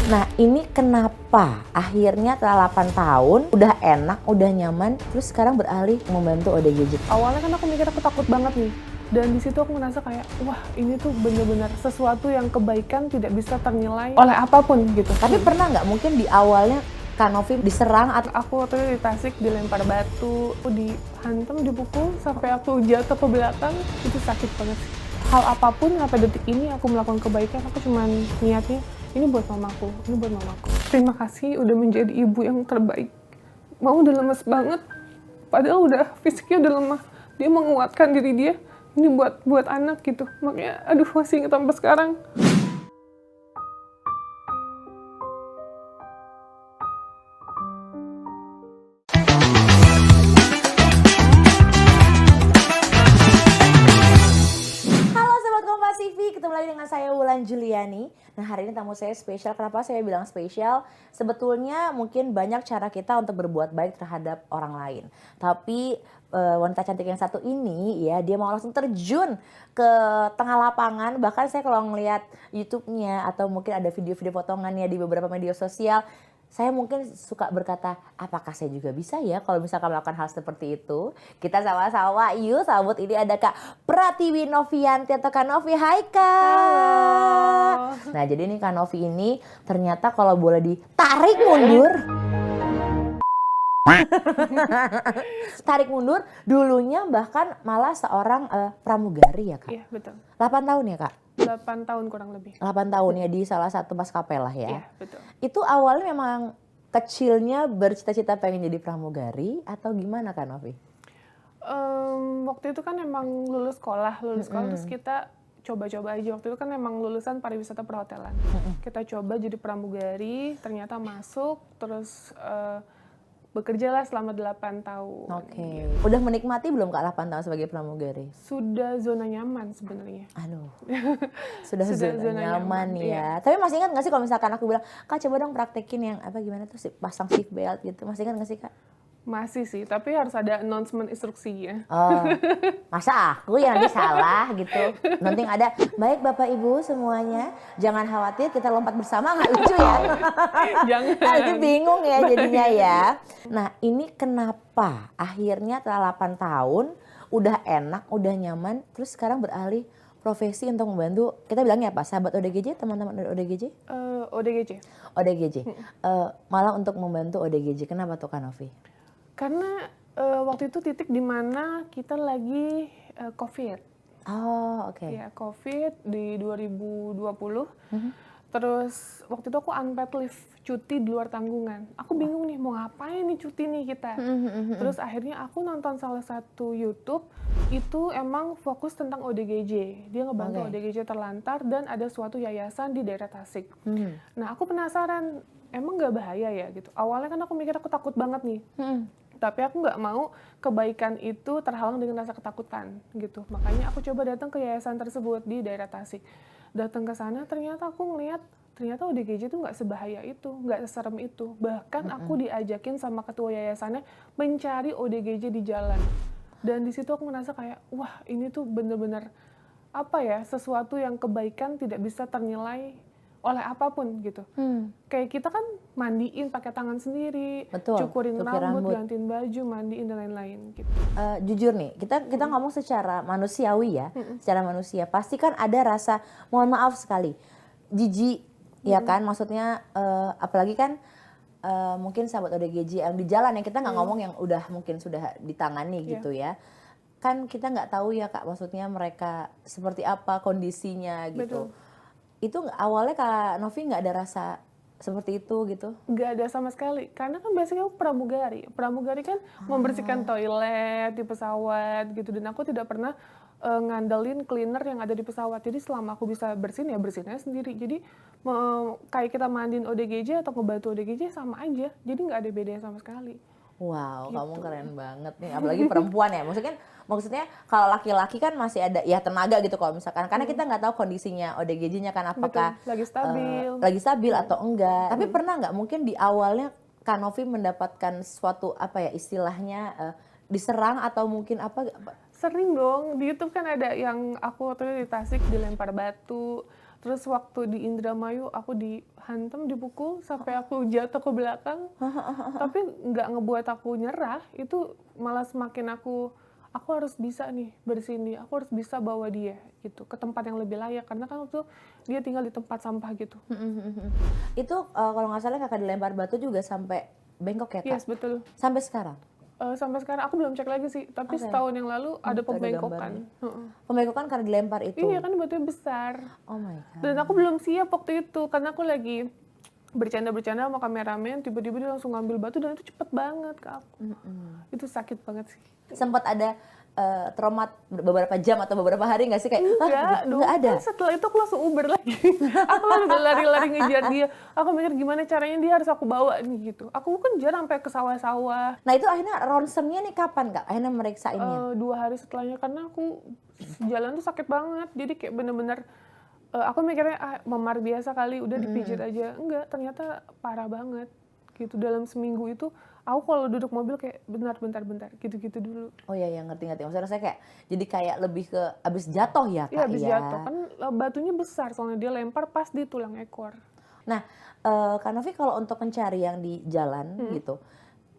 Nah ini kenapa akhirnya setelah 8 tahun udah enak, udah nyaman, terus sekarang beralih membantu ODGJ? Awalnya kan aku mikir aku takut banget nih. Dan di situ aku ngerasa kayak, wah ini tuh bener-bener sesuatu yang kebaikan tidak bisa ternilai oleh apapun gitu. Tapi pernah nggak mungkin di awalnya Kak Novi diserang atau Aku waktu itu di Tasik dilempar batu, aku dihantam, dipukul, sampai aku jatuh ke belakang, itu sakit banget sih. Hal apapun sampai detik ini aku melakukan kebaikan, aku cuman niatnya, ini buat mamaku, ini buat mamaku. Terima kasih udah menjadi ibu yang terbaik. Mau udah lemes banget, padahal udah fisiknya udah lemah. Dia menguatkan diri dia, ini buat anak gitu. Makanya aduh masih inget sampai sekarang. Halo Sobat Kompas TV, ketemu lagi dengan saya Wulan Juliani. Nah hari ini tamu saya spesial, kenapa saya bilang spesial? Sebetulnya mungkin banyak cara kita untuk berbuat baik terhadap orang lain. Tapi wanita cantik yang satu ini ya, dia mau langsung terjun ke tengah lapangan. Bahkan saya kalau ngeliat YouTube-nya atau mungkin ada video-video potongannya di beberapa media sosial, saya mungkin suka berkata, apakah saya juga bisa ya kalau misalkan melakukan hal seperti itu? Kita sama-sama yuk sambut, ini ada Kak Pratiwi Novianti atau Kak Novi. Hai Kak. Halo. Nah jadi nih Kak Novi ini ternyata kalau boleh ditarik mundur. Tarik mundur, dulunya bahkan malah seorang pramugari ya Kak? Iya betul, 8 tahun ya Kak? 8 tahun kurang lebih. 8 tahun ya di salah satu maskapai lah ya? Iya betul. Itu awalnya memang kecilnya bercita-cita pengen jadi pramugari atau gimana Kak Novi? Waktu itu kan emang lulus sekolah terus kita coba-coba aja. Waktu itu kan emang lulusan pariwisata perhotelan. Kita coba jadi pramugari, ternyata masuk, terus bekerjalah selama 8 tahun. Oke. Udah menikmati belum Kak 8 tahun sebagai pramugari? Sudah zona nyaman sebenarnya. Aduh, sudah Sudah zona zona nyaman nyaman, ya. Tapi masih ingat nggak sih kalau misalkan aku bilang, Kak coba dong praktekin yang apa gimana tuh pasang seat belt gitu. Masih ingat nggak sih Kak? Masih sih, tapi harus ada announcement instruksinya. Oh, masa aku yang nanti salah gitu. Nanti ada, baik Bapak Ibu semuanya, jangan khawatir kita lompat bersama, nggak lucu ya. Jangan. Nanti bingung ya jadinya ya. Nah ini kenapa akhirnya setelah 8 tahun udah enak, udah nyaman, terus sekarang beralih profesi untuk membantu, kita bilangnya apa, sahabat ODGJ, teman-teman ODGJ? ODGJ. ODGJ, malah untuk membantu ODGJ, kenapa tuh Kak Novi? Karena waktu itu titik di mana kita lagi COVID. Oh oke. Ya, COVID di 2020. Terus waktu itu aku unpaid leave, cuti di luar tanggungan. Aku bingung nih mau ngapain nih cuti nih kita. Terus akhirnya aku nonton salah satu YouTube, itu emang fokus tentang ODGJ. Dia ngebantu Oke. ODGJ terlantar dan ada suatu yayasan di daerah Tasik. Nah aku penasaran, emang nggak bahaya ya gitu. Awalnya kan aku mikir aku takut banget nih. Tapi aku nggak mau kebaikan itu terhalang dengan rasa ketakutan gitu. Makanya aku coba datang ke yayasan tersebut di daerah Tasik. Datang ke sana ternyata aku ngeliat ternyata ODGJ itu nggak sebahaya itu, nggak seserem itu. Bahkan aku diajakin sama ketua yayasannya mencari ODGJ di jalan. Dan di situ aku ngerasa kayak, wah ini tuh bener-bener apa ya, sesuatu yang kebaikan tidak bisa ternilai oleh apapun gitu. Kayak kita kan mandiin pakai tangan sendiri, Betul, cukur rambut. rambut, gantiin baju, mandiin dan lain-lain gitu. Jujur nih, kita ngomong secara manusiawi ya, secara manusia pasti kan ada rasa, mohon maaf sekali, jijik, ya kan, maksudnya apalagi kan mungkin sahabat ODGJ yang di jalan, yang kita nggak ngomong yang udah mungkin sudah ditangani gitu ya, kan kita nggak tahu ya Kak, maksudnya mereka seperti apa kondisinya gitu. Betul. Itu awalnya Kak Novi nggak ada rasa seperti itu gitu? Nggak ada sama sekali, karena kan biasanya aku pramugari. Pramugari kan membersihkan toilet di pesawat gitu, dan aku tidak pernah ngandelin cleaner yang ada di pesawat. Jadi selama aku bisa bersihin ya bersihinnya sendiri. Jadi kayak kita mandiin ODGJ atau ngebantu ODGJ sama aja, jadi nggak ada bedanya sama sekali. Wow, Gitu. kamu keren banget nih. Apalagi perempuan ya. Maksudnya kalau laki-laki kan masih ada ya tenaga gitu kalau misalkan. Karena kita nggak tahu kondisinya ODGJ-nya kan apakah Betul, lagi stabil. lagi stabil atau enggak. Tapi pernah nggak mungkin di awalnya Kak Novi mendapatkan suatu apa ya istilahnya diserang atau mungkin apa? Sering dong, di YouTube kan ada yang aku waktu itu di Tasik dilempar batu, Terus waktu di Indramayu aku dihantam, dipukul sampai aku jatuh ke belakang. Tapi nggak ngebuat aku nyerah, itu malah semakin aku harus bisa nih bersihin dia, aku harus bisa bawa dia gitu ke tempat yang lebih layak, karena kan waktu dia tinggal di tempat sampah gitu. Itu kalau nggak salah kakak dilempar batu juga sampai bengkok ya kak? Yes, betul. Sampai sekarang? Sampai sekarang aku belum cek lagi sih, tapi setahun yang lalu ada Itu ada pembengkokan. Pembengkokan karena dilempar itu? Iya kan batunya besar. Oh my God. Dan aku belum siap waktu itu, karena aku lagi bercanda-bercanda sama kameramen, tiba-tiba dia langsung ngambil batu dan itu cepet banget ke aku. Itu sakit banget sih. Sempat ada trauma beberapa jam atau beberapa hari nggak sih kayak Enggak ada? Kan setelah itu aku langsung Uber lagi. Aku lalu lari-lari ngejar dia. Aku mikir gimana caranya dia harus aku bawa nih gitu. Aku kan jarang sampai ke sawah-sawah. Nah itu akhirnya ronsennya nih kapan kak? Akhirnya meriksainnya? 2 hari setelahnya, karena aku jalan tuh sakit banget. Jadi kayak bener-bener aku mikirnya memar biasa kali, udah dipijit aja. Enggak, ternyata parah banget gitu. Dalam seminggu itu aku kalau duduk mobil kayak bentar gitu-gitu dulu. Oh iya, ngerti. Maksudnya saya kayak jadi kayak lebih ke abis jatuh ya kak? Iya, abis jatuh kan batunya besar, soalnya dia lempar pas di tulang ekor. Nah Kak Novi kalau untuk mencari yang di jalan gitu,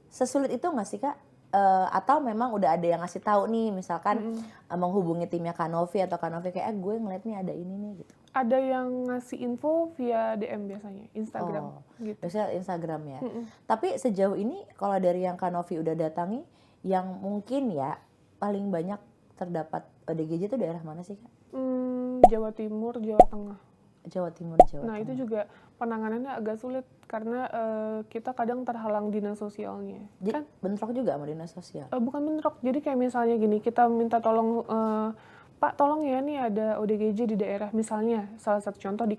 sesulit itu nggak sih kak? Atau memang udah ada yang ngasih tahu nih, misalkan menghubungi timnya Kak Novi atau Kak Novi kayak gue ngeliat nih ada ini nih gitu? Ada yang ngasih info via DM biasanya, Instagram gitu. Biasanya Instagram ya. Tapi sejauh ini kalau dari yang Kak Novi udah datangi, yang mungkin ya paling banyak terdapat ODGJ itu daerah mana sih Kak? Jawa Timur, Jawa Tengah. Jawa Timur, Jawa Nah Tengah. itu juga penanganannya agak sulit karena kita kadang terhalang dinas sosialnya. Kan bentrok juga sama dinas sosial? Bukan bentrok, jadi kayak misalnya gini, kita minta tolong, Pak tolong ya nih ada ODGJ di daerah, misalnya salah satu contoh di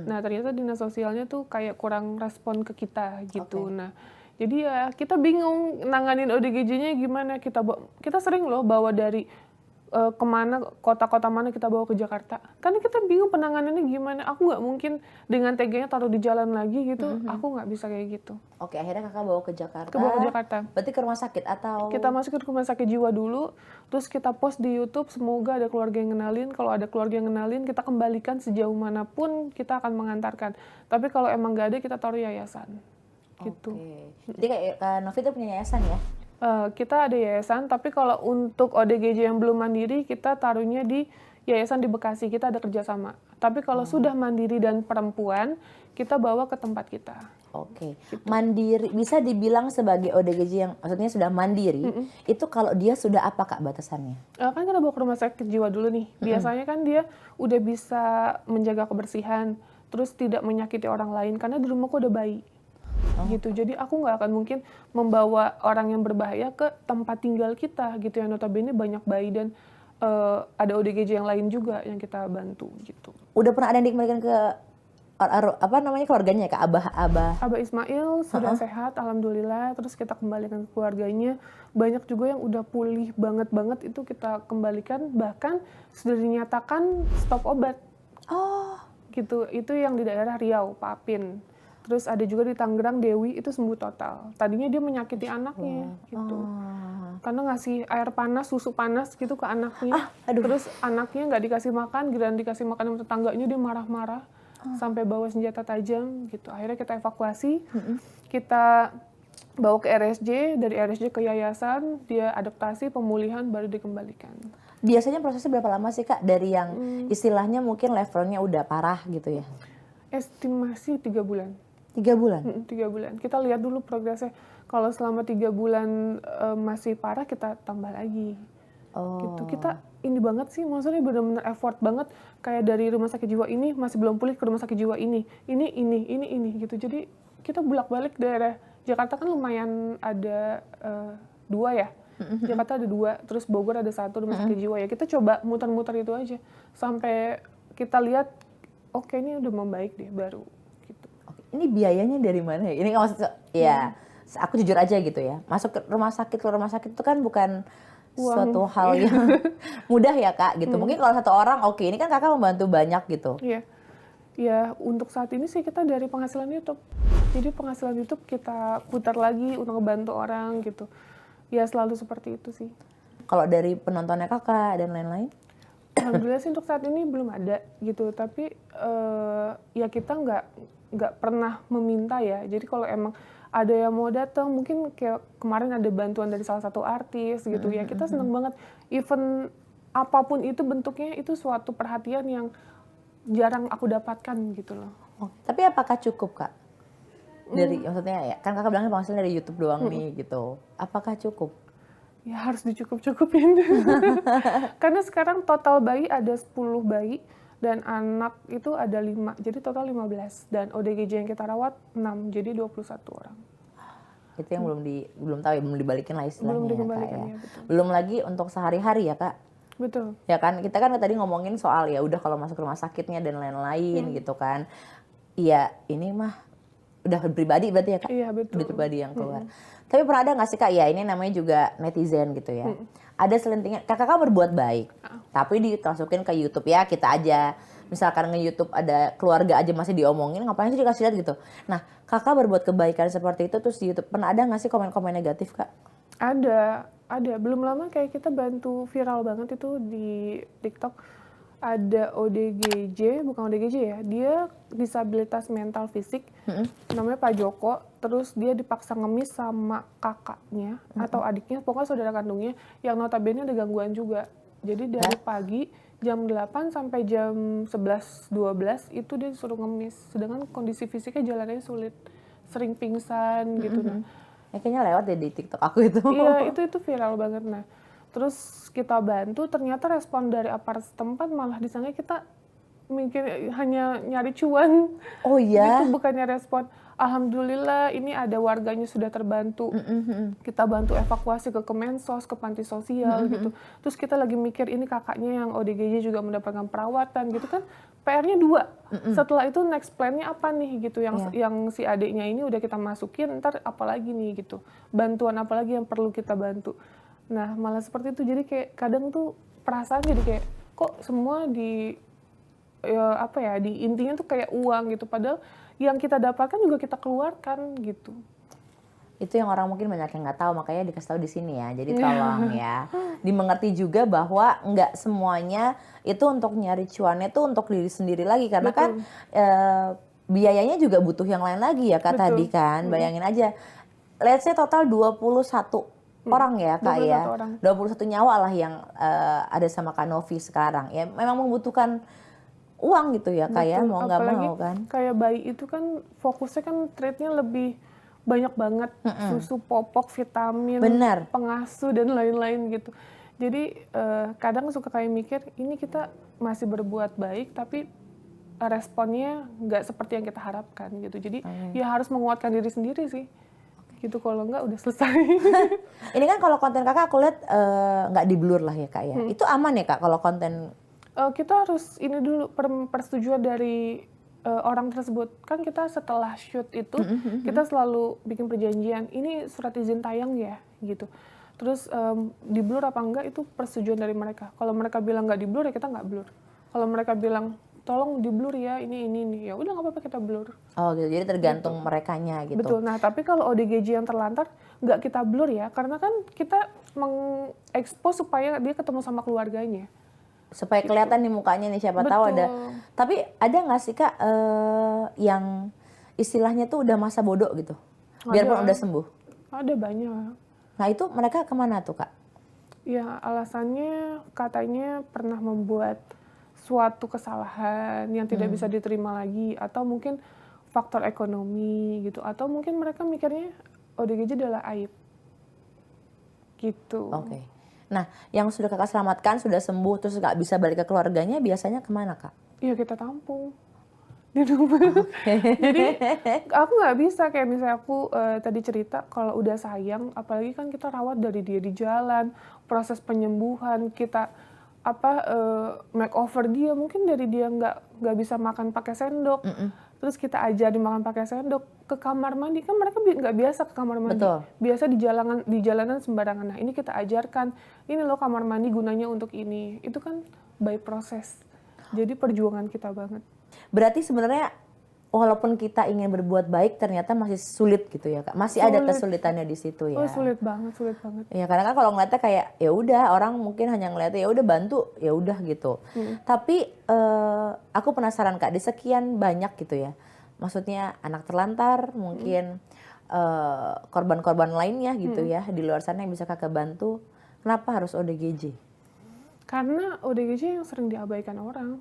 Nah ternyata dinas sosialnya tuh kayak kurang respon ke kita gitu. Nah jadi ya kita bingung nanganin ODGJ-nya gimana. Kita sering loh bawa dari kemana, kota-kota mana kita bawa ke Jakarta. Karena kita bingung penanganannya gimana. Aku nggak mungkin dengan teganya taruh di jalan lagi gitu. Aku nggak bisa kayak gitu. Oke, akhirnya kakak bawa ke Jakarta. Bawa ke Jakarta. Berarti ke rumah sakit atau? Kita masukin ke rumah sakit jiwa dulu, terus kita post di YouTube, semoga ada keluarga yang ngenalin. Kalau ada keluarga yang ngenalin, kita kembalikan sejauh manapun kita akan mengantarkan. Tapi kalau emang nggak ada, kita taruh yayasan. Gitu. Jadi kayak Kak Novi itu punya yayasan ya? Kita ada yayasan, tapi kalau untuk ODGJ yang belum mandiri, kita taruhnya di yayasan di Bekasi, kita ada kerjasama. Tapi kalau sudah mandiri dan perempuan, kita bawa ke tempat kita. Oke, mandiri bisa dibilang sebagai ODGJ yang maksudnya sudah mandiri, itu kalau dia sudah apa Kak batasannya? Kan kita bawa ke rumah sakit jiwa dulu nih. Biasanya kan dia udah bisa menjaga kebersihan, terus tidak menyakiti orang lain, karena di rumahku ada bayi. Gitu. Jadi aku nggak akan mungkin membawa orang yang berbahaya ke tempat tinggal kita gitu, yang notabene banyak bayi dan ada ODGJ yang lain juga yang kita bantu gitu. Udah pernah ada yang dikembalikan ke apa namanya keluarganya Kak? Abah Ismail sudah sehat alhamdulillah, terus kita kembalikan ke keluarganya. Banyak juga yang udah pulih banget itu kita kembalikan, bahkan sudah dinyatakan stop obat. Gitu. Itu yang di daerah Riau, Pak Apin. Terus ada juga di Tangerang, Dewi, itu sembuh total. Tadinya dia menyakiti anaknya, gitu. Karena ngasih air panas, susu panas gitu ke anaknya. Terus anaknya nggak dikasih makan, giliran dikasih makan sama tetangganya dia marah-marah. Sampai bawa senjata tajam, gitu. Akhirnya kita evakuasi, kita bawa ke RSJ, dari RSJ ke yayasan, dia adaptasi, pemulihan, baru dikembalikan. Biasanya prosesnya berapa lama sih Kak? Dari yang istilahnya mungkin levelnya udah parah gitu ya? Estimasi 3 bulan. 3 bulan? 3 bulan. Kita lihat dulu progresnya. Kalau selama 3 bulan masih parah, kita tambah lagi. Gitu. Kita ini banget sih, maksudnya benar-benar effort banget. Kayak dari rumah sakit jiwa ini masih belum pulih ke rumah sakit jiwa ini gitu. Jadi kita bolak-balik daerah Jakarta kan lumayan ada 2 ya. Jakarta ada 2, terus Bogor ada 1 rumah sakit jiwa ya. Kita coba muter-muter itu aja sampai kita lihat oke, ini udah membaik deh baru. Ini biayanya dari mana ya? Ini maksudnya, ya aku jujur aja gitu ya. Masuk ke rumah sakit itu kan bukan suatu hal yang mudah ya Kak gitu. Mungkin kalau satu orang oke, ini kan Kakak membantu banyak gitu. Iya. Ya untuk saat ini sih kita dari penghasilan YouTube. Jadi penghasilan YouTube kita putar lagi untuk ngebantu orang gitu. Ya selalu seperti itu sih. Kalau dari penontonnya Kakak dan lain-lain? Alhamdulillah sih untuk saat ini belum ada gitu, tapi ya kita nggak pernah meminta ya. Jadi kalau emang ada yang mau datang, mungkin kayak kemarin ada bantuan dari salah satu artis gitu ya, kita seneng banget. Even apapun itu bentuknya, itu suatu perhatian yang jarang aku dapatkan gitu loh. Oh, tapi apakah cukup Kak? Dari maksudnya ya, kan Kakak bilangnya penghasilan dari YouTube doang nih gitu. Apakah cukup? Ya harus dicukup-cukupin. Karena sekarang total bayi ada 10 bayi dan anak itu ada 5, jadi total 15. Dan ODGJ yang kita rawat 6, jadi 21 orang. Itu yang belum tahu ya, belum dibalikin lah istilahnya Belum ya Kak dikembalikan ya. ya, betul. Belum lagi untuk sehari-hari ya Kak. Betul. Ya kan, kita kan tadi ngomongin soal ya udah kalau masuk rumah sakitnya dan lain-lain gitu kan. Iya, ini mah udah pribadi berarti ya Kak? Iya, betul. Udah pribadi yang keluar. Tapi pernah ada nggak sih Kak, ya ini namanya juga netizen gitu ya. Ada selentingan, kakak berbuat baik, tapi dimasukin ke YouTube ya kita aja. Misalkan nge-YouTube ada keluarga aja masih diomongin, ngapain sih dikasih lihat gitu. Nah, kakak berbuat kebaikan seperti itu terus di YouTube, pernah ada nggak sih komen-komen negatif Kak? Ada. Belum lama kayak kita bantu viral banget itu di TikTok. Ada ODGJ, bukan ODGJ ya, dia disabilitas mental fisik, namanya Pak Joko, terus dia dipaksa ngemis sama kakaknya atau adiknya, pokoknya saudara kandungnya, yang notabene ada gangguan juga. Jadi dari pagi jam 8 sampai jam 11-12 itu dia disuruh ngemis, sedangkan kondisi fisiknya jalannya sulit, sering pingsan gitu. Nah, Kayaknya lewat deh di TikTok aku itu. iya, itu viral banget. Nah, terus kita bantu, ternyata respon dari aparat setempat malah disangka kita mungkin hanya nyari cuan. Oh iya? Itu bukannya respon, alhamdulillah ini ada warganya sudah terbantu. Kita bantu evakuasi ke Kemensos, ke panti sosial gitu. Terus kita lagi mikir ini kakaknya yang ODGJ juga mendapatkan perawatan gitu kan. PR-nya 2. Setelah itu next plan-nya apa nih gitu, yang si adiknya ini udah kita masukin, ntar apa lagi nih gitu. Bantuan apa lagi yang perlu kita bantu. Nah, malah seperti itu, jadi kayak kadang tuh perasaan jadi kayak kok semua di intinya tuh kayak uang gitu, padahal yang kita dapatkan juga kita keluarkan gitu. Itu yang orang mungkin banyak yang nggak tahu, makanya dikasih tahu di sini ya. Jadi tolong ya dimengerti juga bahwa nggak semuanya itu untuk nyari cuannya tuh untuk diri sendiri lagi, karena kan biayanya juga butuh yang lain lagi ya Kak tadi kan. Bayangin aja, let's say total 21 orang ya Kak 21 ya. orang. 21 nyawa lah yang ada sama Kak Novi sekarang. Ya memang membutuhkan uang gitu ya Kak ya, mau nggak mau kan. Kayak bayi itu kan fokusnya kan treatnya lebih banyak banget, susu, popok, vitamin, pengasuh dan lain-lain gitu. Jadi kadang suka kayak mikir ini kita masih berbuat baik tapi responnya nggak seperti yang kita harapkan gitu. Jadi ya harus menguatkan diri sendiri sih. Gitu, kalau nggak udah selesai. Ini kan kalau konten kakak aku lihat nggak di blur lah ya Kak ya. Itu aman ya Kak kalau konten? Kita harus ini dulu persetujuan dari orang tersebut. Kan kita setelah shoot itu kita selalu bikin perjanjian. Ini surat izin tayang ya gitu. Terus di blur apa enggak itu persetujuan dari mereka. Kalau mereka bilang nggak di blur ya kita nggak blur. Kalau mereka bilang tolong di blur ya ini ya udah nggak apa-apa kita blur. Oh gitu, jadi tergantung merekanya gitu. Betul. Nah tapi kalau ODGJ yang terlantar nggak kita blur ya, karena kan kita mengekspos supaya dia ketemu sama keluarganya. Supaya kelihatan nih mukanya nih, siapa tahu ada. Tapi ada nggak sih Kak yang istilahnya tuh udah masa bodoh gitu, biarpun udah sembuh? Ada banyak. Nah itu mereka kemana tuh Kak? Ya alasannya katanya pernah membuat suatu kesalahan yang tidak bisa diterima lagi, atau mungkin faktor ekonomi gitu, atau mungkin mereka mikirnya ODGJ adalah aib gitu. Oke. Nah yang sudah Kakak selamatkan, sudah sembuh terus nggak bisa balik ke keluarganya, biasanya kemana Kak? Iya kita tampung di rumah. Jadi aku nggak bisa kayak misalnya aku tadi cerita kalau udah sayang, apalagi kan kita rawat dari dia di jalan, proses penyembuhan kita makeover dia, mungkin dari dia nggak bisa makan pakai sendok, terus kita ajarin makan pakai sendok, ke kamar mandi kan mereka nggak biasa ke kamar mandi. Betul. Biasa di jalanan sembarangan. Nah ini kita ajarkan, ini loh kamar mandi gunanya untuk ini. Itu kan by proses, jadi perjuangan kita banget. Berarti sebenarnya walaupun kita ingin berbuat baik ternyata masih sulit gitu ya Kak. Masih ada Sulit. kesulitannya di situ ya. Oh sulit banget. Ya karena kan kalau ngeliatnya kayak ya udah orang mungkin hanya ngeliatnya ya udah bantu ya udah gitu. Tapi aku penasaran Kak, di sekian banyak gitu ya. Maksudnya anak terlantar mungkin korban-korban lainnya gitu ya di luar sana yang bisa Kakak bantu. Kenapa harus ODGJ? Karena ODGJ yang sering diabaikan orang.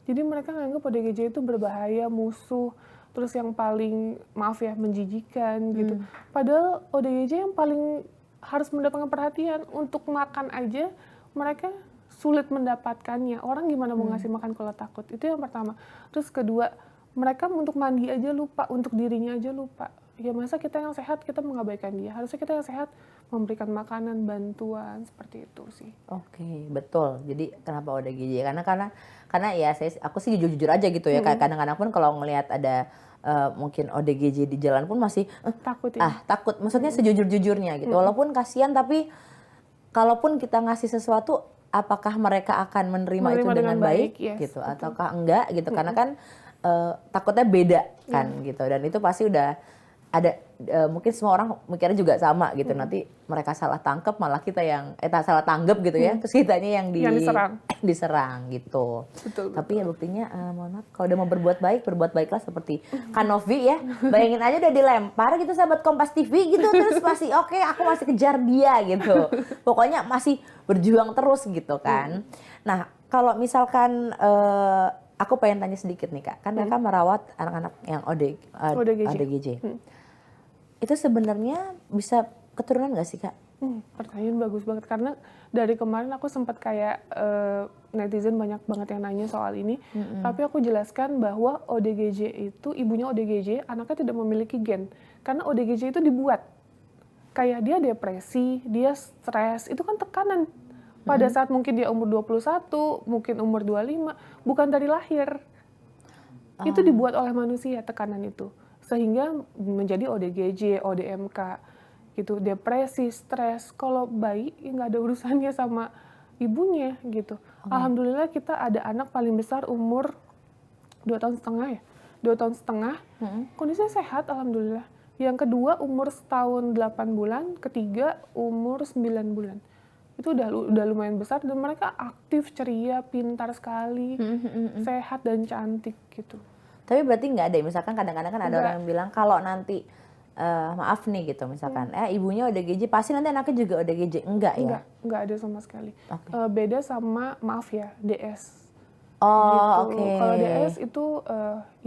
Jadi mereka nganggap ODGJ itu berbahaya, musuh, terus yang paling, maaf ya, menjijikan gitu. Padahal ODGJ yang paling harus mendapatkan perhatian. Untuk makan aja mereka sulit mendapatkannya. Orang gimana mau ngasih makan kalau takut? Itu yang pertama. Terus kedua, mereka untuk mandi aja lupa, untuk dirinya aja lupa. Ya masa kita yang sehat kita mengabaikan dia. Harusnya kita yang sehat memberikan makanan, bantuan, seperti itu sih. Oke, betul. Jadi kenapa ODGJ? Karena ya aku sih jujur-jujur aja gitu ya. Kadang-kadang pun kalau ngelihat ada mungkin ODGJ di jalan pun masih Takut ya. takut. Maksudnya sejujur-jujurnya gitu. Walaupun kasihan tapi kalaupun kita ngasih sesuatu apakah mereka akan menerima itu dengan baik yes, gitu betul. ataukah enggak gitu. Karena kan takutnya beda kan gitu. Dan itu pasti udah ada mungkin semua orang mikirnya juga sama gitu. Nanti mereka salah tangkap malah kita yang salah tanggap gitu ya. Terus kitanya yang diserang gitu. Betul. Tapi ya buktinya mohon maaf kalau udah mau berbuat baiklah seperti Kanovi ya. Bayangin aja udah dilempar gitu sahabat Kompas TV gitu terus masih oke, aku masih kejar dia gitu. Pokoknya masih berjuang terus gitu kan. Nah, kalau misalkan aku pengen tanya sedikit nih Kak. Kan Kakak merawat anak-anak yang ODGJ. Itu sebenarnya bisa keturunan nggak sih Kak? Pertanyaan bagus banget karena dari kemarin aku sempat kayak netizen banyak banget yang nanya soal ini. Tapi aku jelaskan bahwa ODGJ itu ibunya ODGJ, anaknya tidak memiliki gen. Karena ODGJ itu dibuat. Kayak dia depresi, dia stres, itu kan tekanan. Pada saat mungkin dia umur 21, mungkin umur 25, bukan dari lahir. Itu dibuat oleh manusia tekanan itu. Sehingga menjadi ODGJ, ODMK gitu, depresi, stres. Kalau bayi nggak ada urusannya sama ibunya gitu. Alhamdulillah kita ada anak paling besar umur 2,5 tahun ya. 2,5 tahun, kondisinya sehat alhamdulillah. Yang kedua umur 1 tahun 8 bulan, ketiga umur 9 bulan. Itu udah lumayan besar dan mereka aktif, ceria, pintar sekali, sehat dan cantik gitu. Tapi berarti nggak ada, misalkan kadang-kadang kan ada orang yang bilang kalau nanti maaf nih gitu misalkan ibunya ODGJ pasti nanti anaknya juga ODGJ. Enggak ya? Enggak ada sama sekali. Beda sama maaf ya DS. Oh gitu. Oke. Kalau DS itu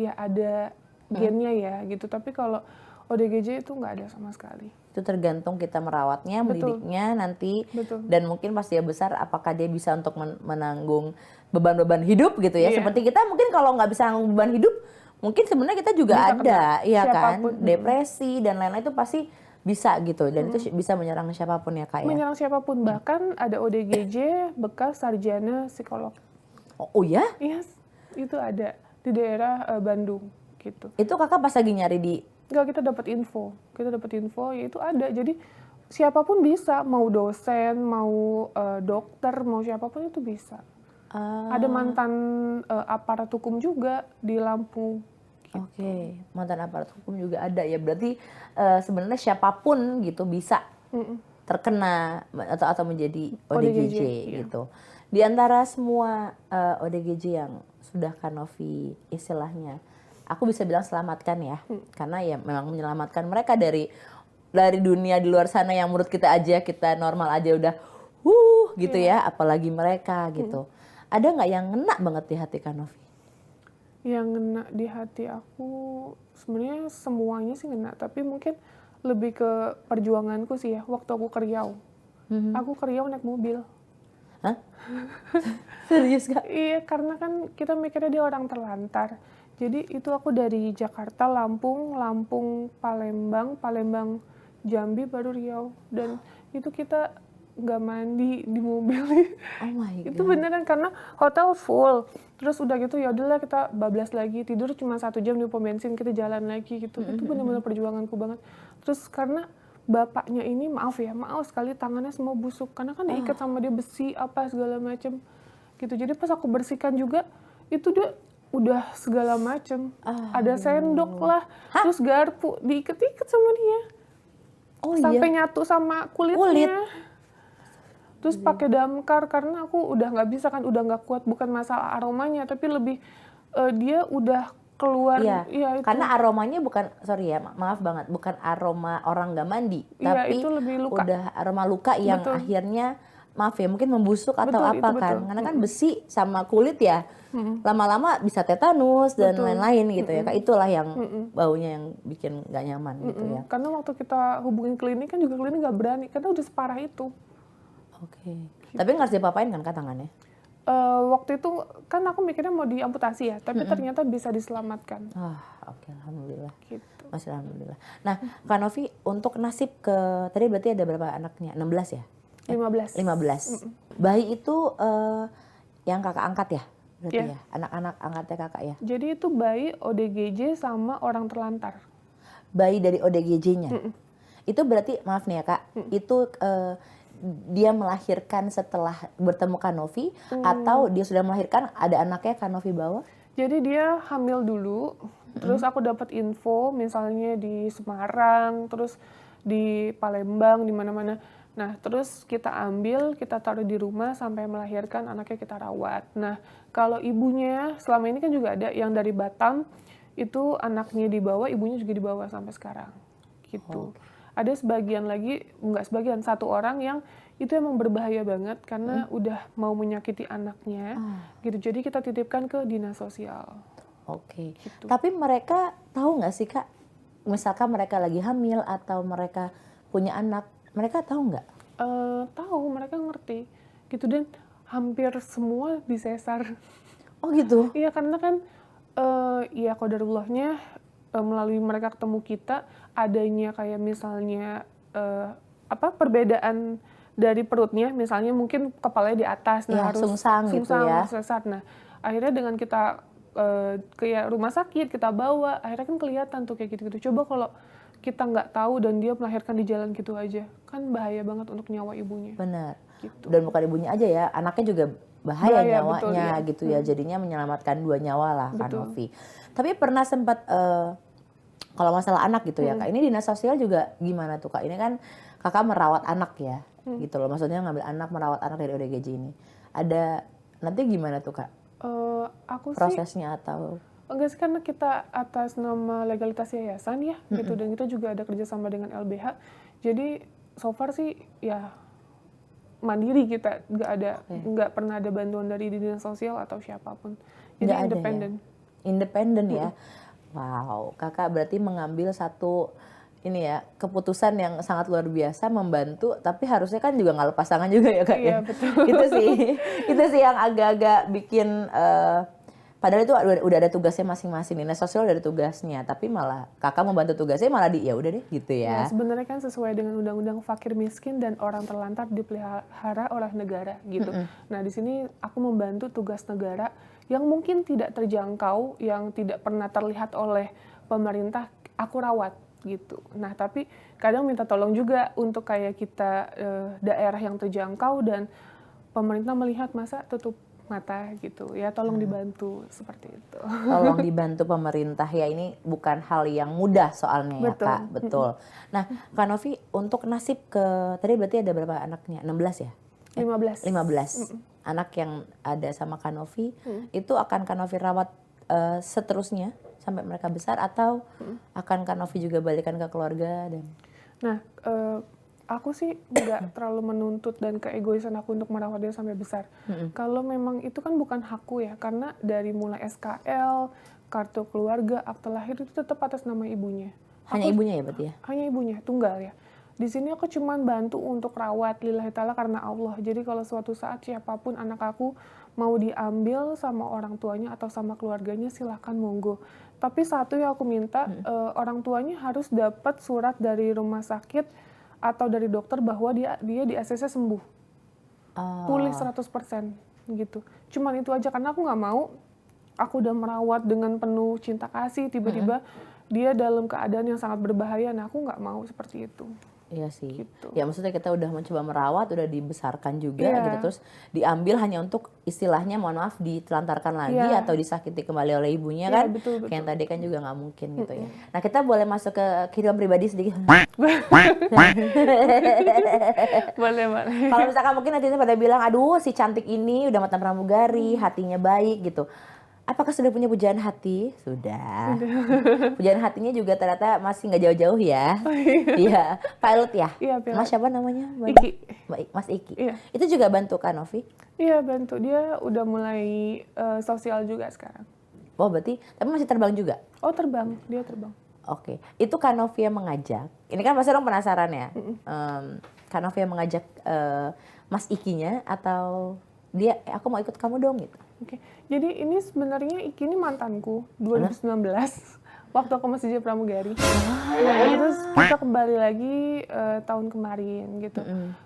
ya ada gennya ya gitu. Tapi kalau ODGJ itu nggak ada sama sekali. Itu tergantung kita merawatnya, mendidiknya nanti. Dan mungkin pas dia besar apakah dia bisa untuk menanggung beban-beban hidup gitu ya. Seperti kita mungkin kalau nggak bisa nanggung beban hidup mungkin sebenarnya kita juga bisa ada ya kan, depresi dan lain-lain itu pasti bisa gitu dan itu bisa menyerang siapapun ya Kak ya. Menyerang siapapun, bahkan ada ODGJ bekas sarjana psikolog. Oh ya? Yes, itu ada di daerah Bandung gitu. Itu Kakak pas lagi nyari di? Enggak, kita dapat info ya itu ada. Jadi siapapun bisa, mau dosen, mau dokter, mau siapapun itu bisa. Ada mantan aparat hukum juga di Lampung. Gitu. Oke, mantan aparat hukum juga ada ya. Berarti sebenarnya siapapun gitu bisa terkena atau menjadi ODGJ gitu. Di antara semua ODGJ yang sudah Kanovi istilahnya, aku bisa bilang selamatkan ya. Karena ya memang menyelamatkan mereka dari dunia di luar sana yang menurut kita aja, kita normal aja udah gitu ya, apalagi mereka gitu. Ada nggak yang ngena banget di hati Kanovi? Yang ngena di hati aku sebenarnya semuanya sih ngena, tapi mungkin lebih ke perjuanganku sih ya. Waktu aku ke Riau, aku ke Riau naik mobil. Hah? Serius Kak? Iya, karena kan kita mikirnya dia orang terlantar. Jadi itu aku dari Jakarta, Lampung, Palembang, Jambi, baru Riau. Dan itu kita nggak mandi di mobil. Oh my God. Itu beneran karena hotel full. Terus udah gitu ya udahlah kita bablas lagi, tidur cuma 1 jam di pom bensin, kita jalan lagi gitu. Itu bener-bener perjuanganku banget. Terus karena bapaknya ini maaf sekali tangannya semua busuk karena kan diikat sama dia besi apa segala macem gitu. Jadi pas aku bersihkan juga itu dia udah segala macem. Ada sendok lah, terus garpu diiket-iket sama dia. Oh Sampai iya, nyatu sama kulitnya. Kulit. Terus pakai damkar karena aku udah nggak bisa kan, udah nggak kuat, bukan masalah aromanya tapi lebih dia udah keluar. Iya, Iya itu. karena aromanya bukan, sorry ya, maaf banget, bukan aroma orang nggak mandi, Iya, tapi itu lebih luka. udah aroma luka yang Betul. akhirnya, maaf ya, mungkin membusuk atau Betul, apa itu kan, betul. karena kan besi sama kulit ya, lama-lama bisa tetanus dan Betul. lain-lain gitu ya, Kak. Itulah yang baunya yang bikin nggak nyaman gitu ya. Karena waktu kita hubungin klinik kan juga klinik nggak berani karena udah separah itu. Oke, tapi nggak harus diapa-apain kan Kak tangannya? Waktu itu kan aku mikirnya mau diamputasi ya, tapi ternyata bisa diselamatkan. Oke, alhamdulillah. Gitu. Masih alhamdulillah. Nah, Kak Novi, untuk nasib tadi berarti ada berapa anaknya? 16 ya? 15. 15. Bayi itu yang kakak angkat ya? Berarti Iya. ya? Anak-anak angkatnya kakak ya? Jadi itu bayi ODGJ sama orang terlantar. Bayi dari ODGJ-nya? Itu berarti, maaf nih ya Kak, itu dia melahirkan setelah bertemu Kak Novi atau dia sudah melahirkan, ada anaknya Kak Novi bawa? Jadi dia hamil dulu, terus aku dapat info misalnya di Semarang, terus di Palembang, di mana-mana. Nah, terus kita ambil, kita taruh di rumah sampai melahirkan, anaknya kita rawat. Nah, kalau ibunya, selama ini kan juga ada yang dari Batam, itu anaknya dibawa, ibunya juga dibawa sampai sekarang. Gitu. Ada sebagian lagi, enggak sebagian, satu orang yang itu emang berbahaya banget karena udah mau menyakiti anaknya. Gitu. Jadi kita titipkan ke dinas sosial. Oke. Gitu. Tapi mereka tahu nggak sih Kak, misalkan mereka lagi hamil atau mereka punya anak, mereka tahu nggak? Tahu, mereka ngerti. Gitu, dan hampir semua disesar. Oh gitu? Iya, karena kan ya qadarullahnya melalui mereka ketemu kita, adanya kayak misalnya perbedaan dari perutnya, misalnya mungkin kepalanya di atas, nah Ya, harus sungsang gitu ya. harus sesar. Nah, akhirnya dengan kita ke rumah sakit, kita bawa, akhirnya kan kelihatan tuh kayak gitu-gitu. Coba kalau kita nggak tahu dan dia melahirkan di jalan gitu aja, kan bahaya banget untuk nyawa ibunya. Benar. Gitu. Dan bukan ibunya aja ya, anaknya juga bahaya Bahaya, nyawanya betul, iya. gitu ya. Jadinya menyelamatkan 2 nyawa lah Kak Betul. Novi. Tapi pernah sempat kalau masalah anak gitu ya Kak, ini dinas sosial juga gimana tuh Kak? Ini kan Kakak merawat anak ya, gitu loh. Maksudnya ngambil anak, merawat anak dari ODGJ ini. Ada, nanti gimana tuh Kak Aku sih prosesnya atau? enggak sih, karena kita atas nama legalitas yayasan ya, gitu, dan kita juga ada kerjasama dengan LBH. Jadi so far sih ya mandiri kita, nggak pernah ada bantuan dari dinas sosial atau siapapun. Jadi Nggak ada independen. ya? Independen ya. Wow, Kakak berarti mengambil satu ini ya, keputusan yang sangat luar biasa, membantu, tapi harusnya kan juga nggak lepas tangan juga ya Kak Iya, ya. betul. itu sih yang agak-agak bikin padahal itu udah ada tugasnya masing-masing, dinas sosial udah ada tugasnya, tapi malah Kakak membantu tugasnya malah ya udah deh gitu Ya, ya. sebenarnya kan sesuai dengan undang-undang fakir miskin dan orang terlantar dipelihara oleh negara gitu. Nah, di sini aku membantu tugas negara yang mungkin tidak terjangkau, yang tidak pernah terlihat oleh pemerintah, aku rawat gitu. Nah, tapi kadang minta tolong juga untuk kayak kita daerah yang terjangkau dan pemerintah melihat masa tutup mata gitu ya, tolong dibantu seperti itu. Tolong dibantu pemerintah ya, ini bukan hal yang mudah soalnya ya Betul. Kak, betul. Nah Kak Novi, untuk nasib tadi berarti ada berapa anaknya? 16 ya? 15. 15 anak yang ada sama Kak Novi, itu akan Kak Novi rawat seterusnya sampai mereka besar atau akan Kak Novi juga balikan ke keluarga dan? Nah, aku sih nggak terlalu menuntut dan keegoisan aku untuk merawat dia sampai besar. Kalau memang itu kan bukan hakku ya, karena dari mulai SKL, kartu keluarga, akte lahir itu tetap atas nama ibunya. Hanya ibunya ya berarti ya? Hanya ibunya, tunggal ya. Di sini aku cuma bantu untuk rawat lillahi ta'ala karena Allah. Jadi kalau suatu saat siapapun anak aku mau diambil sama orang tuanya atau sama keluarganya, silahkan monggo. Tapi satu yang aku minta, orang tuanya harus dapat surat dari rumah sakit atau dari dokter bahwa dia di ACC sembuh. Pulih 100% gitu. Cuman itu aja, karena aku nggak mau aku udah merawat dengan penuh cinta kasih, tiba-tiba dia dalam keadaan yang sangat berbahaya. Nah, aku nggak mau seperti itu. Iya sih. gitu. Ya maksudnya kita udah mencoba merawat, udah dibesarkan juga Iya. gitu, terus diambil hanya untuk istilahnya mohon maaf ditelantarkan lagi Iya. atau disakiti kembali oleh ibunya Iya, kan. betul, Kayak yang betul. tadi kan juga nggak mungkin gitu ya. Nah kita boleh masuk ke kehidupan pribadi sedikit. Boleh, boleh. Kalau misalkan mungkin nantinya pada bilang, aduh si cantik ini udah mantan pramugari, hatinya baik gitu. Apakah sudah punya pujaan hati? Sudah. Pujaan hatinya juga ternyata masih nggak jauh-jauh ya. Iya, pilot ya. Iya, pilot. Mas siapa namanya? Iki. Mas Iki. Iya. Itu juga bantu Kak Novi? Iya, bantu. Dia udah mulai sosial juga sekarang. Oh berarti, tapi masih terbang juga? Oh, terbang. Dia terbang. Oke, itu Kak Novi yang mengajak. Ini kan pasti orang penasaran ya. Kak Novi yang mengajak Mas Ikinya atau dia, aku mau ikut kamu dong gitu. Oke. Jadi ini sebenarnya Iki ini mantanku 2019. Waktu aku masih jadi pramugari. Nah, terus kita kembali lagi tahun kemarin gitu.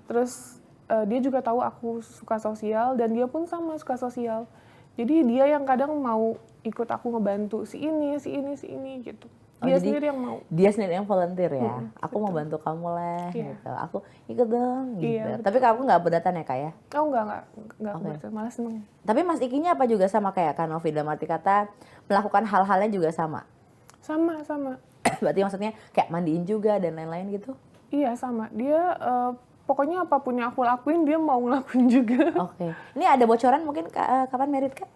Terus dia juga tahu aku suka sosial dan dia pun sama suka sosial. Jadi dia yang kadang mau ikut aku ngebantu si ini gitu. Dia jadi sendiri yang mau. Dia sendiri yang volunteer ya. Aku mau bantu kamu lah Iya. gitu. Aku ikut dong gitu. Iya, Tapi kamu nggak berdatan ya Kak ya? Oh enggak keberatan, malah seneng. Tapi Mas Ikinya apa juga sama kayak Kak Novi dalam arti kata melakukan hal-halnya juga sama? Sama. Berarti maksudnya kayak mandiin juga dan lain-lain gitu? Iya sama. Dia pokoknya apapun yang aku lakuin dia mau ngelakuin juga. Oke. Ini ada bocoran mungkin kapan merit Kak?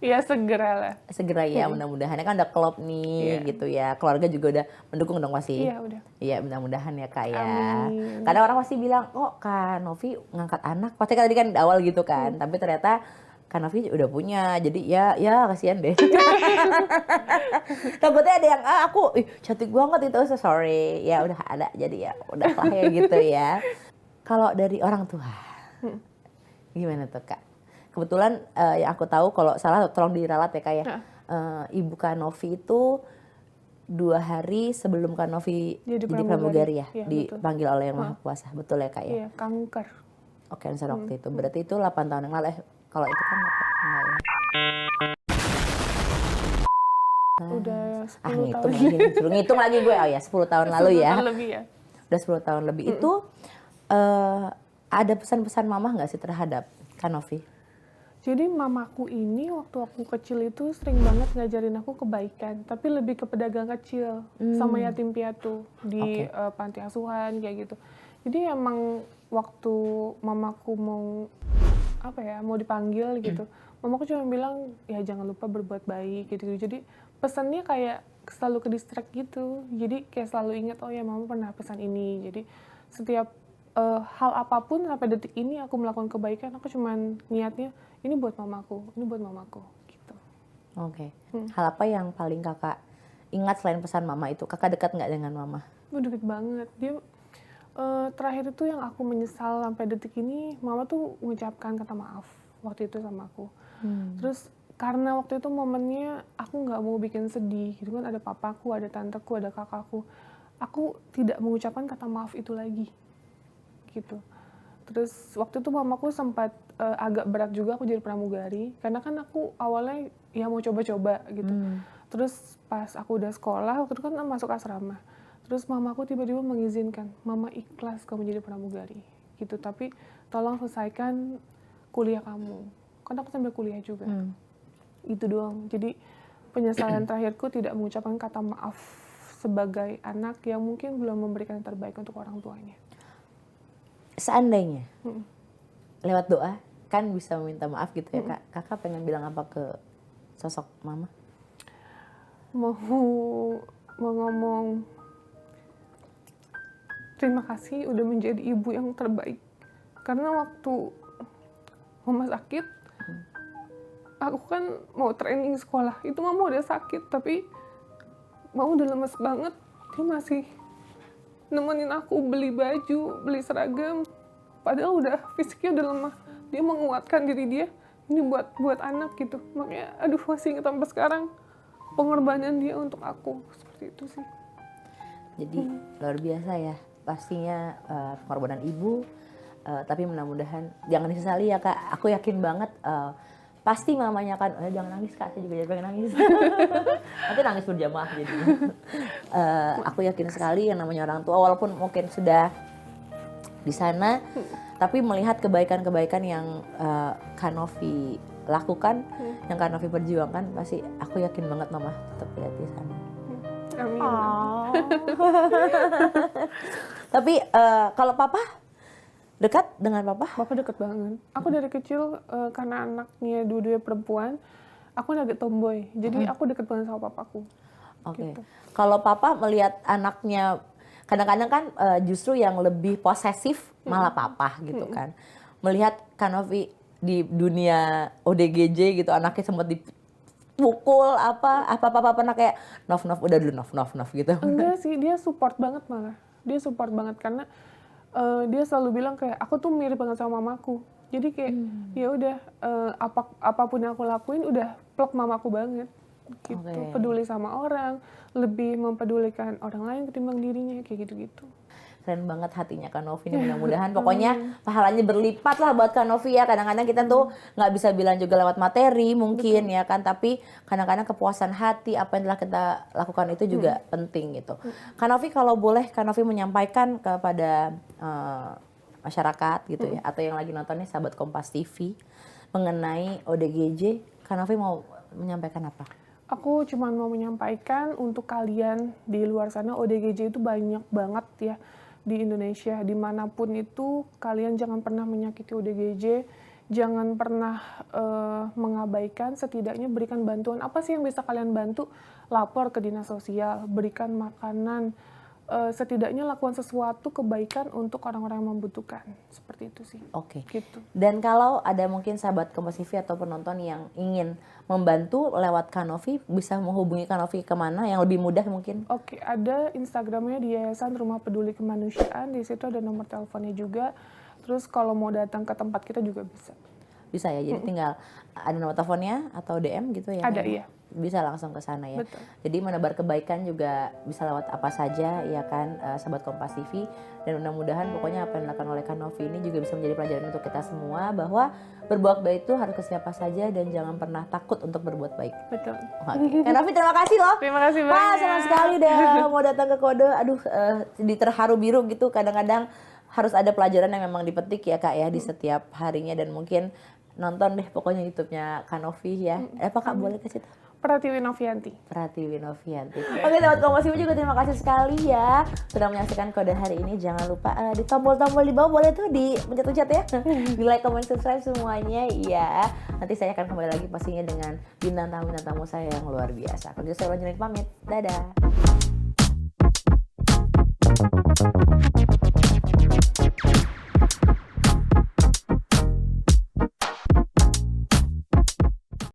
Iya segera lah. Segera ya mudah-mudahan. Kan udah klop nih Iya. gitu ya. Keluarga juga udah mendukung dong pasti. Iya udah. Iya mudah-mudahan ya Kak ya. Amin. Kadang orang pasti bilang, oh Kak Novi ngangkat anak. Pasti kan tadi kan di awal gitu kan. Tapi ternyata Kak Novi udah punya. Jadi ya kasihan deh. Takutnya ada yang, aku cantik banget itu. So, sorry. Ya udah ada. Jadi ya udah lah ya gitu ya. Kalau dari orang tua, gimana tuh Kak? Kebetulan yang aku tahu kalau salah tolong diralat ya Kak ya. Ibu Kak Novi itu 2 hari sebelum Kak Novi Jadi jadi pramugari ya, Iya, dipanggil oleh Yang Maha Kuasa, betul ya Kak ya? Iya kanker. Oke, cancer waktu itu, berarti itu 8 tahun yang lalu kalau itu kan enggak ya? Udah 10 Ngitung tahun. lagi, suruh ngitung lagi gue, oh ya 10 tahun lalu 10 ya. tahun lebih ya. Udah 10 tahun lebih. Itu ada pesan-pesan mama nggak sih terhadap Kak Novi? Jadi mamaku ini waktu aku kecil itu sering banget ngajarin aku kebaikan, tapi lebih ke pedagang kecil sama yatim piatu di panti asuhan kayak gitu. Jadi emang waktu mamaku mau mau dipanggil gitu, mamaku cuma bilang ya jangan lupa berbuat baik gitu. Jadi pesannya kayak selalu ke distract gitu. Jadi kayak selalu ingat oh ya mama pernah pesan ini. Jadi setiap hal apapun sampai detik ini aku melakukan kebaikan, aku cuman niatnya ini buat mamaku gitu. Oke. Hal apa yang paling kakak ingat selain pesan mama itu? Kakak dekat nggak dengan mama? Deket banget. Dia terakhir itu yang aku menyesal sampai detik ini, mama tuh mengucapkan kata maaf waktu itu sama aku. Terus karena waktu itu momennya aku nggak mau bikin sedih, gitu kan ada papaku, ada tanteku, ada kakakku. Aku tidak mengucapkan kata maaf itu lagi, gitu. Terus waktu itu mamaku sempat agak berat juga aku jadi pramugari, karena kan aku awalnya ya mau coba-coba gitu. Terus pas aku udah sekolah, waktu itu kan masuk asrama. Terus mamaku tiba-tiba mengizinkan, mama ikhlas kamu jadi pramugari gitu, tapi tolong selesaikan kuliah kamu. Kan aku sambil kuliah juga. Itu doang. Jadi penyesalan terakhirku tidak mengucapkan kata maaf sebagai anak yang mungkin belum memberikan yang terbaik untuk orang tuanya. Seandainya lewat doa kan bisa meminta maaf gitu ya Kak. Kakak pengen bilang apa ke sosok mama? Mau ngomong terima kasih udah menjadi ibu yang terbaik. Karena waktu mama sakit, aku kan mau training sekolah. Itu mama udah sakit, tapi mama udah lemes banget. Dia masih nemenin aku beli baju, beli seragam. Padahal udah fisiknya udah lemah. Dia menguatkan diri dia. Ini buat anak gitu. Makanya aduh masih ingat sampai sekarang pengorbanan dia untuk aku. Seperti itu sih. Jadi luar biasa ya. Pastinya pengorbanan ibu. Tapi mudah-mudahan jangan disesali ya Kak. Aku yakin banget pasti mamanya kan, jangan nangis Kak, saya juga jadi pengen nangis. Nanti nangis berjamaah jadi. Aku yakin sekali yang namanya orang tua walaupun mungkin sudah di sana, tapi melihat kebaikan-kebaikan yang Kak Novi lakukan, yang Kak Novi perjuangkan, pasti aku yakin banget mama tetap lihat di sana. Amin. Tapi kalau papa dekat dengan papa? Bapak deket banget. Aku dari kecil karena anaknya dua-duanya perempuan, aku agak tomboy. Jadi aku deket banget sama papaku. Oke. Gitu. Kalau papa melihat anaknya, kadang-kadang kan justru yang lebih posesif malah papa gitu kan. Melihat Kak Novi di dunia ODGJ gitu, anaknya sempat dipukul apa papa pernah kayak Nov udah dulu Nov gitu. Enggak sih, dia support banget malah. Dia support banget karena dia selalu bilang kayak aku tuh mirip banget sama mamaku. Jadi kayak ya udah apapun yang aku lakuin udah plek mamaku banget. Gitu. Oke. Peduli sama orang, lebih mempedulikan orang lain ketimbang dirinya kayak gitu-gitu. Keren banget hatinya Kak Novi ini, mudah-mudahan pokoknya pahalanya berlipat lah buat Kak Novi ya. Kadang-kadang kita tuh nggak bisa bilang juga lewat materi mungkin ya kan, tapi kadang-kadang kepuasan hati apa yang telah kita lakukan itu juga penting gitu. Kak Novi kalau boleh Kak Novi menyampaikan kepada masyarakat gitu ya, atau yang lagi nonton nih sahabat Kompas TV mengenai ODGJ, Kak Novi mau menyampaikan apa? Aku cuma mau menyampaikan untuk kalian di luar sana, ODGJ itu banyak banget ya di Indonesia. Dimanapun itu, kalian jangan pernah menyakiti ODGJ, jangan pernah mengabaikan, setidaknya berikan bantuan. Apa sih yang bisa kalian bantu? Lapor ke dinas sosial, berikan makanan, setidaknya lakukan sesuatu kebaikan untuk orang-orang yang membutuhkan. Seperti itu sih. Oke. Gitu. Dan kalau ada mungkin sahabat Kompas TV atau penonton yang ingin membantu lewat Kak Novi, bisa menghubungi Kak Novi kemana yang lebih mudah mungkin? Oke, ada Instagramnya di Yayasan Rumah Peduli Kemanusiaan. Di situ ada nomor teleponnya juga. Terus kalau mau datang ke tempat kita juga bisa. Bisa ya, jadi tinggal ada nomor teleponnya atau DM gitu ya? Ada, Kak? iya. Bisa langsung ke sana ya. Betul. Jadi menebar kebaikan juga bisa lewat apa saja ya kan, sahabat Kompas TV. Dan mudah-mudahan pokoknya apa yang dilakukan oleh Kak Novi ini juga bisa menjadi pelajaran untuk kita semua, bahwa berbuat baik itu harus ke siapa saja dan jangan pernah takut untuk berbuat baik. Betul. Oke. Kak Novi terima kasih loh. Terima kasih Wah, banyak. senang sekali udah mau datang ke Kode. Aduh, di terharu biru gitu. Kadang-kadang harus ada pelajaran yang memang dipetik ya Kak ya di setiap harinya, dan mungkin nonton deh pokoknya YouTube-nya Kak Novi ya. Apa Kak boleh kasih tahu? Pratiwi Novianti. Pratiwi Novianti. Oke, sahabat Kompas TV juga terima kasih sekali ya sudah menyaksikan Kode hari ini. Jangan lupa di tombol-tombol di bawah boleh tuh di pencet-pencet ya. Di like, comment, subscribe semuanya ya. Nanti saya akan kembali lagi pastinya dengan bintang tamu saya yang luar biasa. Kalau gitu saya Ulan pamit. Dadah.